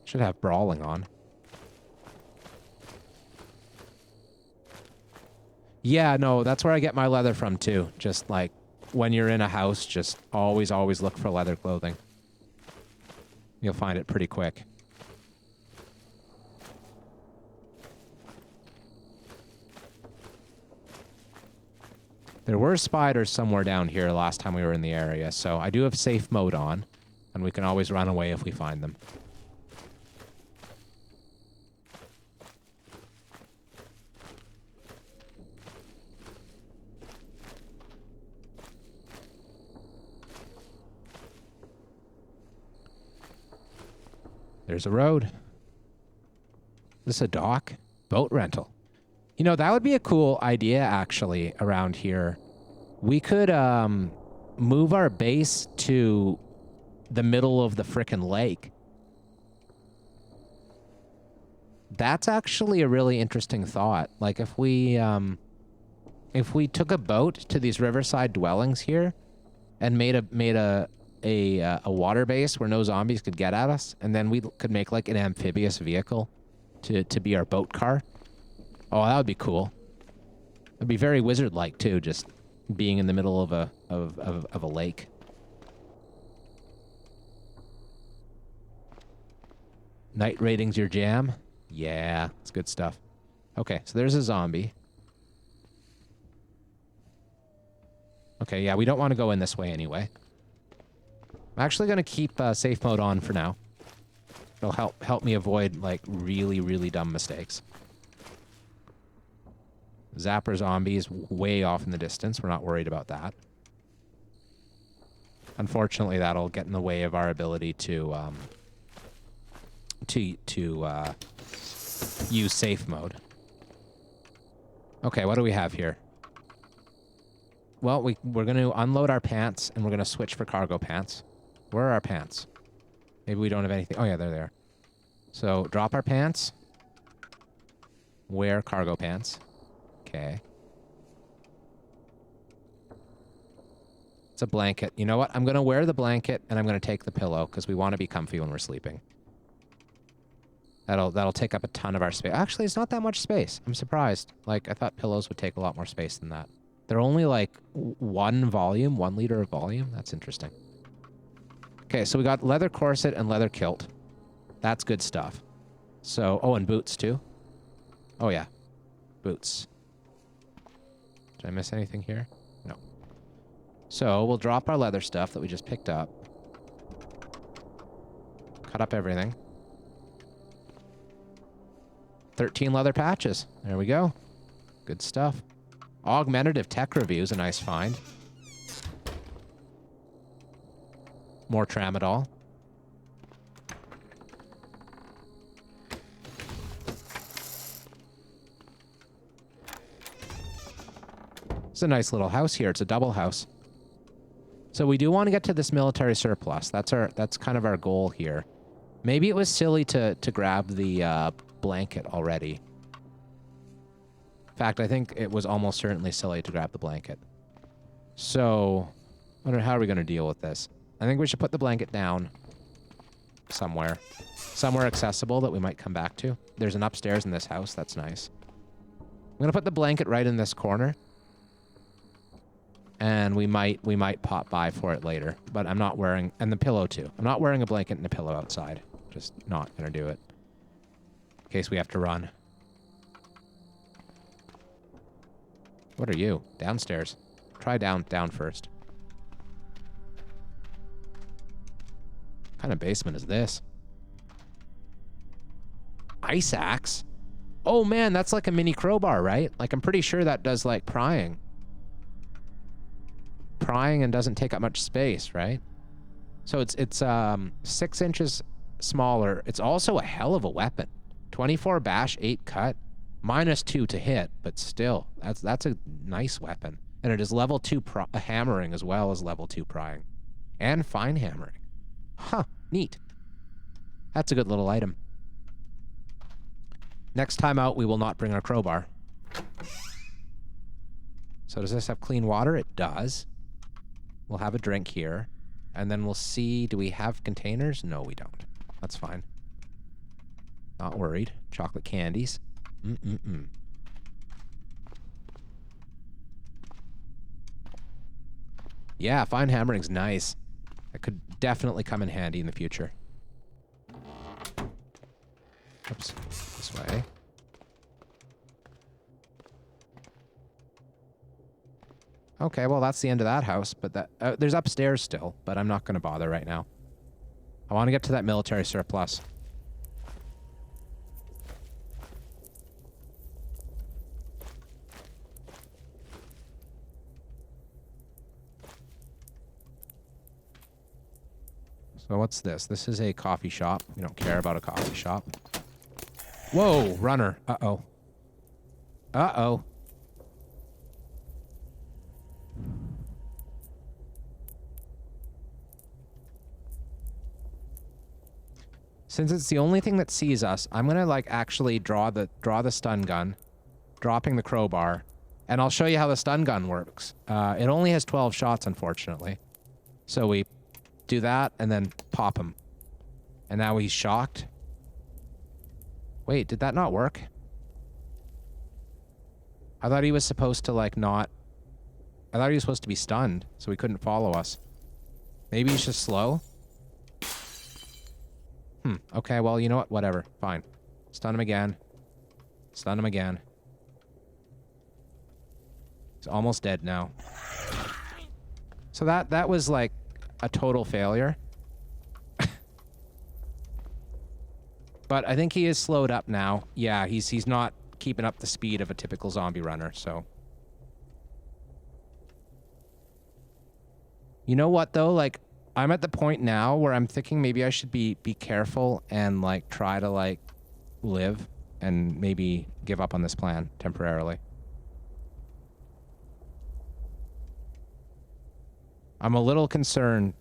Should have brawling on. Yeah, no, that's where I get my leather from too. Just like when you're in a house, just always look for leather clothing. You'll find it pretty quick. There were spiders somewhere down here last time we were in the area, so I do have safe mode on, and we can always run away if we find them. There's a road. Is this a dock? Boat rental. You know, that would be a cool idea, actually, around here. We could move our base to the middle of the frickin' lake. That's actually a really interesting thought. Like, if we took a boat to these riverside dwellings here and made a water base where no zombies could get at us, and then we could make like an amphibious vehicle to be our boat car. Oh, that would be cool. It'd be very wizard-like too, just being in the middle of a lake. Night raiding's your jam? Yeah, it's good stuff. Okay, so there's a zombie. Okay, yeah, we don't want to go in this way anyway. I'm actually going to keep safe mode on for now. It'll help me avoid, like, really dumb mistakes. Zapper zombie is way off in the distance. We're not worried about that. Unfortunately, that'll get in the way of our ability to use safe mode. Okay, what do we have here? Well, we're going to unload our pants, and we're going to switch for cargo pants. Where are our pants? Maybe we don't have anything. Oh, yeah, they're there. So, drop our pants. Wear cargo pants. Okay. It's a blanket. You know what? I'm going to wear the blanket, and I'm going to take the pillow, because we want to be comfy when we're sleeping. That'll take up a ton of our space. Actually, it's not that much space. I'm surprised. Like, I thought pillows would take a lot more space than that. They're only, like, 1 liter of volume. That's interesting. Okay, so we got leather corset and leather kilt. That's good stuff. So, oh, and boots, too. Oh, yeah. Boots. Did I miss anything here? No. So, we'll drop our leather stuff that we just picked up. Cut up everything. 13 leather patches. There we go. Good stuff. Augmentative tech review is a nice find. More tramadol. a nice little house here. It's a double house. So we do want to get to this military surplus. That's kind of our goal here. Maybe it was silly to grab the blanket already. In fact, I think it was almost certainly silly to grab the blanket. So, I wonder how are we going to deal with this. I think we should put the blanket down somewhere. Somewhere accessible that we might come back to. There's an upstairs in this house. That's nice. I'm going to put the blanket right in this corner. And we might pop by for it later. But I'm not wearing... And the pillow, too. I'm not wearing a blanket and a pillow outside. Just not going to do it. In case we have to run. What are you? Downstairs. Try down first. What kind of basement is this? Ice axe? Oh man, that's like a mini crowbar, right? Like I'm pretty sure that does like prying. Prying and doesn't take up much space, right? So it's 6 inches smaller. It's also a hell of a weapon. 24 bash, 8 cut, -2 to hit, but still, that's a nice weapon. And it is level 2 hammering as well as level 2 prying. And fine hammering. Huh, neat. That's a good little item. Next time out, we will not bring our crowbar. So does this have clean water? It does. We'll have a drink here. And then we'll see, do we have containers? No, we don't. That's fine. Not worried. Chocolate candies. Yeah, fine hammering's nice. That could definitely come in handy in the future. Oops, this way. Okay, well, that's the end of that house, but that there's upstairs still, but I'm not going to bother right now. I want to get to that military surplus. So what's this? This is a coffee shop. We don't care about a coffee shop. Whoa, runner. Uh-oh. Uh-oh. Since it's the only thing that sees us, I'm gonna like actually draw the stun gun, dropping the crowbar, and I'll show you how the stun gun works. It only has 12 shots, unfortunately. So we do that and then pop him. And now he's shocked. Wait, did that not work? I thought he was supposed to like not... I thought he was supposed to be stunned, so he couldn't follow us. Maybe he's just slow? Okay, well, you know what? Whatever. Fine. Stun him again. Stun him again. He's almost dead now. So that was like a total failure. But I think he is slowed up now. Yeah, he's not keeping up the speed of a typical zombie runner, so... You know what, though? Like, I'm at the point now where I'm thinking maybe I should be careful and, like, try to, like, live and maybe give up on this plan temporarily. I'm a little concerned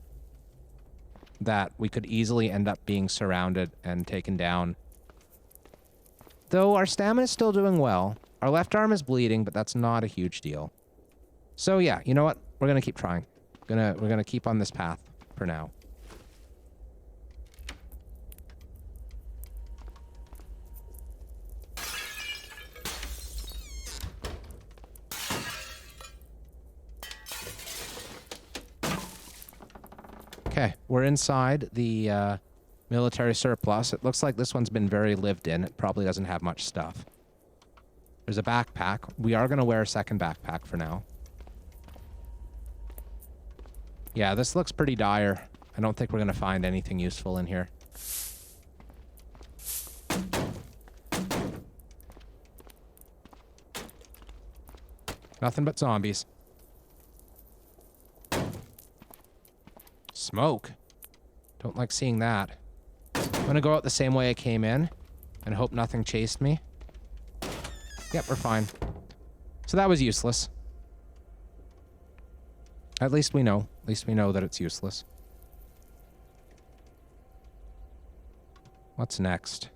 that we could easily end up being surrounded and taken down. Though our stamina is still doing well. Our left arm is bleeding, but that's not a huge deal. So yeah, you know what? We're gonna keep trying. We're gonna keep on this path for now. Okay, we're inside the military surplus. It looks like this one's been very lived in. It probably doesn't have much stuff. There's a backpack. We are going to wear a second backpack for now. Yeah, this looks pretty dire. I don't think we're going to find anything useful in here. Nothing but zombies. Smoke. Don't like seeing that. I'm gonna go out the same way I came in and hope nothing chased me. Yep, we're fine. So that was useless. At least we know. At least we know that it's useless. What's next?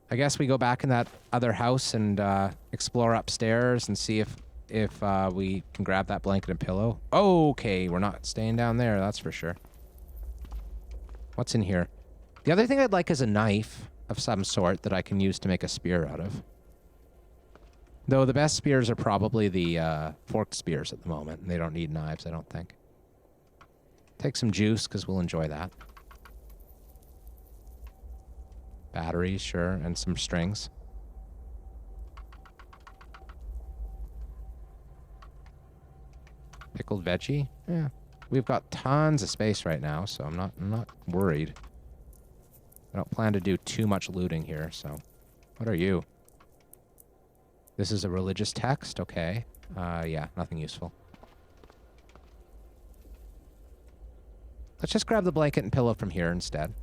I guess we go back in that other house and explore upstairs and see if we can grab that blanket and pillow. Okay, we're not staying down there, that's for sure. What's in here? The other thing I'd like is a knife of some sort that I can use to make a spear out of. Though the best spears are probably the forked spears at the moment, and they don't need knives, I don't think. Take some juice, because we'll enjoy that. Batteries, sure, and some strings. Pickled veggie? Yeah. We've got tons of space right now, so I'm not worried. I don't plan to do too much looting here, so... What are you? This is a religious text? Okay. Yeah, nothing useful. Let's just grab the blanket and pillow from here instead.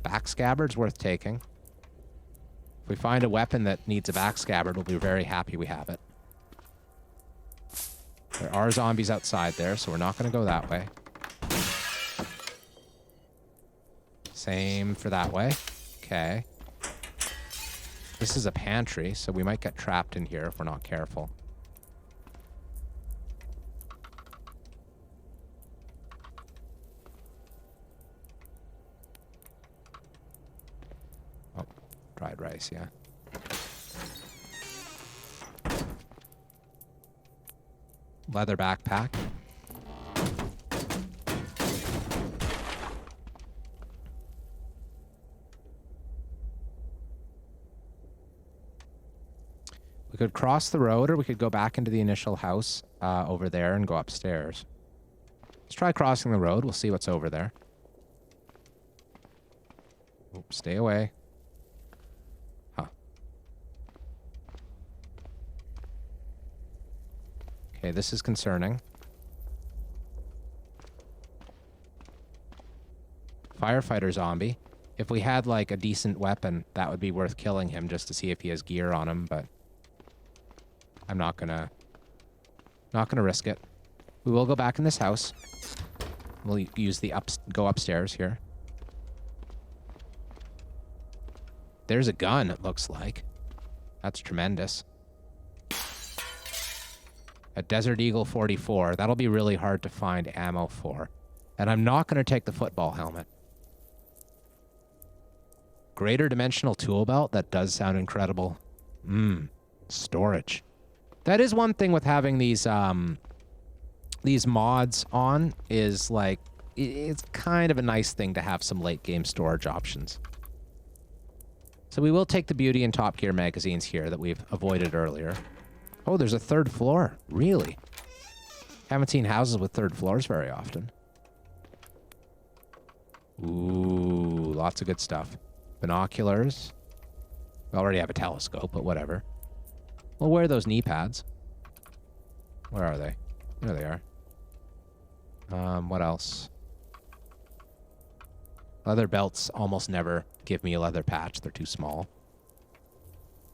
Back scabbard's worth taking. If we find a weapon that needs a back scabbard, we'll be very happy we have it. There are zombies outside there, so we're not going to go that way. Same for that way. Okay. This is a pantry, so we might get trapped in here if we're not careful. Oh, dried rice, yeah. Leather backpack. We could cross the road, or we could go back into the initial house over there and go upstairs. Let's try crossing the road. We'll see what's over there. Oops, stay away. Huh. Okay, this is concerning. Firefighter zombie. If we had, like, a decent weapon, that would be worth killing him just to see if he has gear on him, but... I'm not gonna risk it. We will go back in this house. We'll use the go upstairs here. There's a gun, it looks like. That's tremendous. A Desert Eagle 44. That'll be really hard to find ammo for. And I'm not gonna take the football helmet. Greater dimensional tool belt? That does sound incredible. Storage. That is one thing with having these mods on, is like, it's kind of a nice thing to have some late game storage options. So we will take the Beauty and Top Gear magazines here that we've avoided earlier. Oh, there's a third floor. Really? Haven't seen houses with third floors very often. Ooh, lots of good stuff. Binoculars. We already have a telescope, but whatever. We'll wear those knee pads. Where are they? There they are. What else? Leather belts almost never give me a leather patch. They're too small.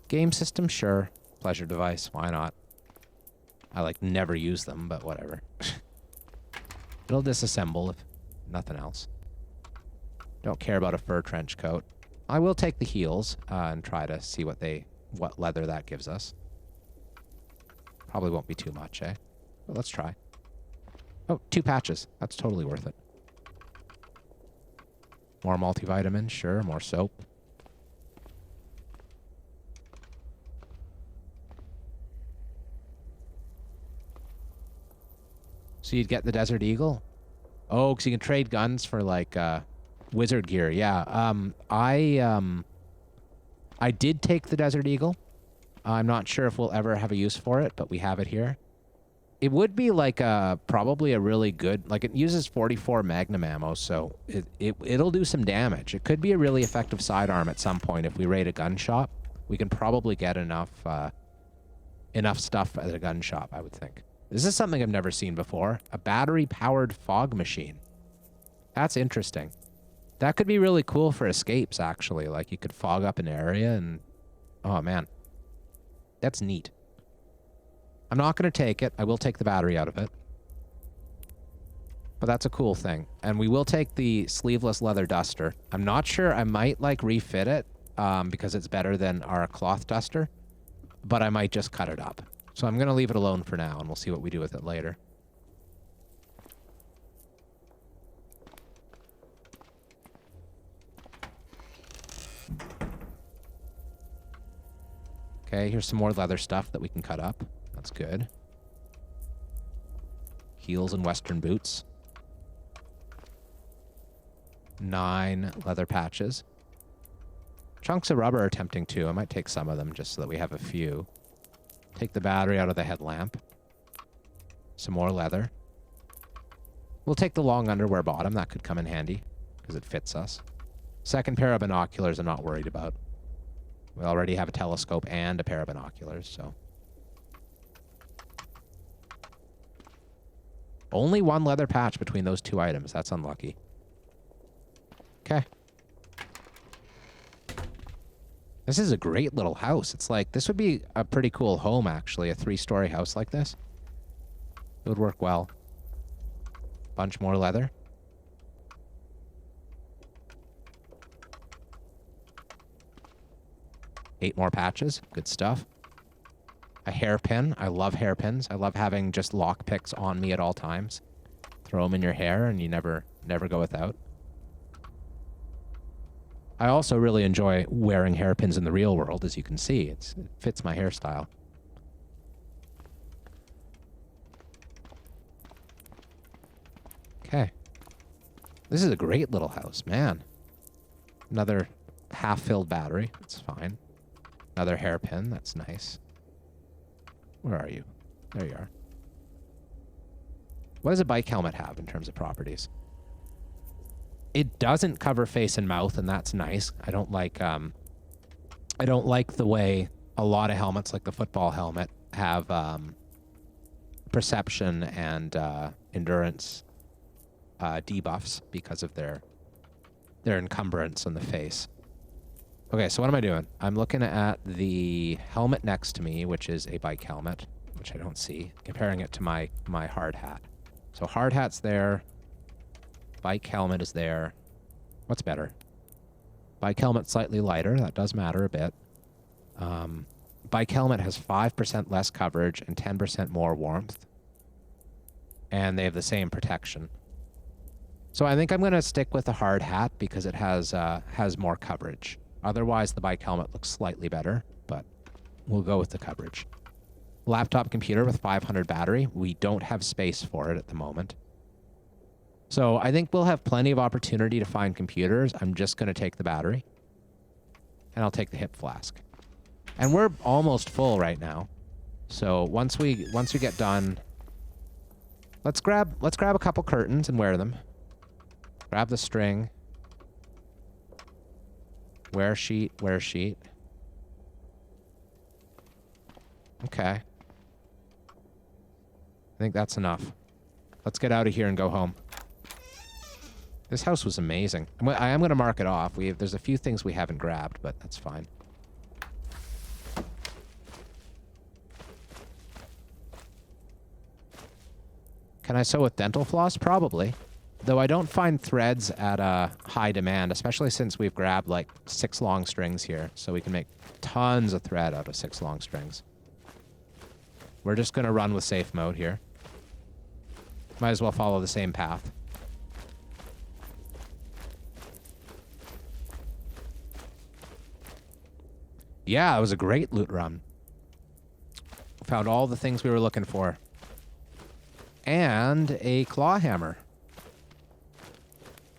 Game system, sure. Pleasure device, why not? I, like, never use them, but whatever. It'll disassemble if nothing else. Don't care about a fur trench coat. I will take the heels and try to see what leather that gives us. Probably won't be too much, eh? But let's try. Oh, 2 patches. That's totally worth it. More multivitamin, sure. More soap. So you'd get the Desert Eagle? Oh, because you can trade guns for, like, wizard gear. Yeah. I did take the Desert Eagle. I'm not sure if we'll ever have a use for it, but we have it here. It would be like probably a really good, like, it uses 44 Magnum ammo, so it'll do some damage. It could be a really effective sidearm at some point if we raid a gun shop. We can probably get enough stuff at a gun shop, I would think. This is something I've never seen before. A battery-powered fog machine. That's interesting. That could be really cool for escapes, actually. Like, you could fog up an area and... Oh, man. That's neat. I'm not going to take it. I will take the battery out of it. But that's a cool thing. And we will take the sleeveless leather duster. I'm not sure. I might, like, refit it because it's better than our cloth duster. But I might just cut it up. So I'm going to leave it alone for now, and we'll see what we do with it later. Okay, here's some more leather stuff that we can cut up. That's good. Heels and western boots. 9 leather patches. Chunks of rubber are tempting too. I might take some of them just so that we have a few. Take the battery out of the headlamp. Some more leather. We'll take the long underwear bottom. That could come in handy because it fits us. Second pair of binoculars I'm not worried about. We already have a telescope and a pair of binoculars, so. Only 1 leather patch between those 2 items. That's unlucky. Okay. This is a great little house. It's like, this would be a pretty cool home, actually. A 3-story house like this. It would work well. Bunch more leather. Eight more patches. Good stuff. A hairpin. I love hairpins. I love having just lockpicks on me at all times. Throw them in your hair and you never go without. I also really enjoy wearing hairpins in the real world, as you can see. It fits my hairstyle. Okay. This is a great little house, man. Another half-filled battery. That's fine. Another hairpin. That's nice. Where are you? There you are. What does a bike helmet have in terms of properties? It doesn't cover face and mouth, and that's nice. I don't like the way a lot of helmets, like the football helmet, have perception and endurance debuffs because of their encumbrance on the face. Okay, so what am I doing? I'm looking at the helmet next to me, which is a bike helmet, which I don't see, comparing it to my hard hat. So hard hat's there. Bike helmet is there. What's better? Bike helmet slightly lighter. That does matter a bit. Bike helmet has 5% less coverage and 10% more warmth. And they have the same protection. So I think I'm going to stick with the hard hat because it has more coverage. Otherwise, the bike helmet looks slightly better, but we'll go with the coverage. Laptop computer with 500 battery. We don't have space for it at the moment. So I think we'll have plenty of opportunity to find computers. I'm just going to take the battery. And I'll take the hip flask. And we're almost full right now. So once we get done, let's grab a couple curtains and wear them. Grab the string. Wear sheet, wear sheet. Okay. I think that's enough. Let's get out of here and go home. This house was amazing. I am going to mark it off. There's a few things we haven't grabbed, but that's fine. Can I sew with dental floss? Probably. Though I don't find threads at a high demand, especially since we've grabbed like 6 long strings here. So we can make tons of thread out of 6 long strings. We're just going to run with safe mode here. Might as well follow the same path. Yeah, it was a great loot run. Found all the things we were looking for. And a claw hammer.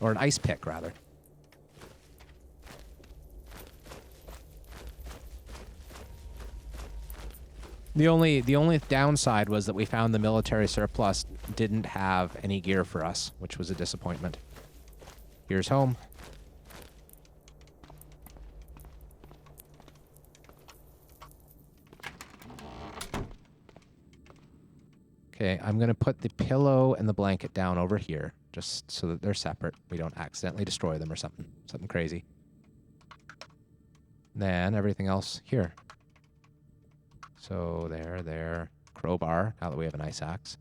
Or an ice pick, rather. The only downside was that we found the military surplus didn't have any gear for us, which was a disappointment. Here's home. Okay, I'm going to put the pillow and the blanket down over here, just so that they're separate. We don't accidentally destroy them or something crazy. Then everything else here. So there. Crowbar, now that we have an ice axe.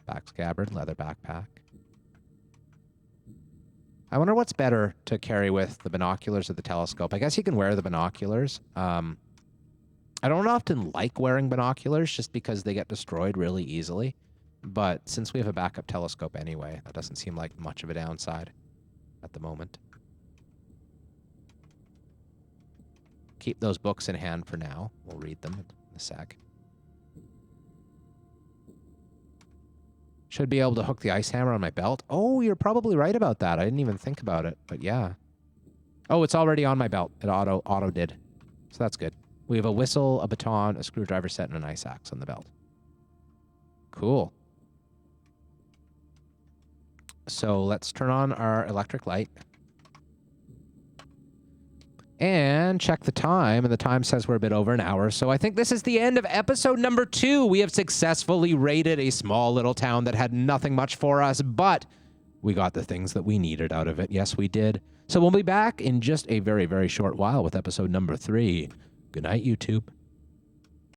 Back scabbard, leather backpack. I wonder what's better to carry with, the binoculars or the telescope. I guess you can wear the binoculars. I don't often like wearing binoculars just because they get destroyed really easily. But since we have a backup telescope anyway, that doesn't seem like much of a downside at the moment. Keep those books in hand for now. We'll read them in a sec. Should be able to hook the ice hammer on my belt. Oh, you're probably right about that. I didn't even think about it, but yeah. Oh, it's already on my belt. It auto did. So that's good. We have a whistle, a baton, a screwdriver set, and an ice axe on the belt. Cool. So let's turn on our electric light. And check the time, and the time says we're a bit over an hour. So I think this is the end of episode number 2. We have successfully raided a small little town that had nothing much for us, but we got the things that we needed out of it. Yes, we did. So we'll be back in just a very, very short while with episode number 3. Good night, YouTube.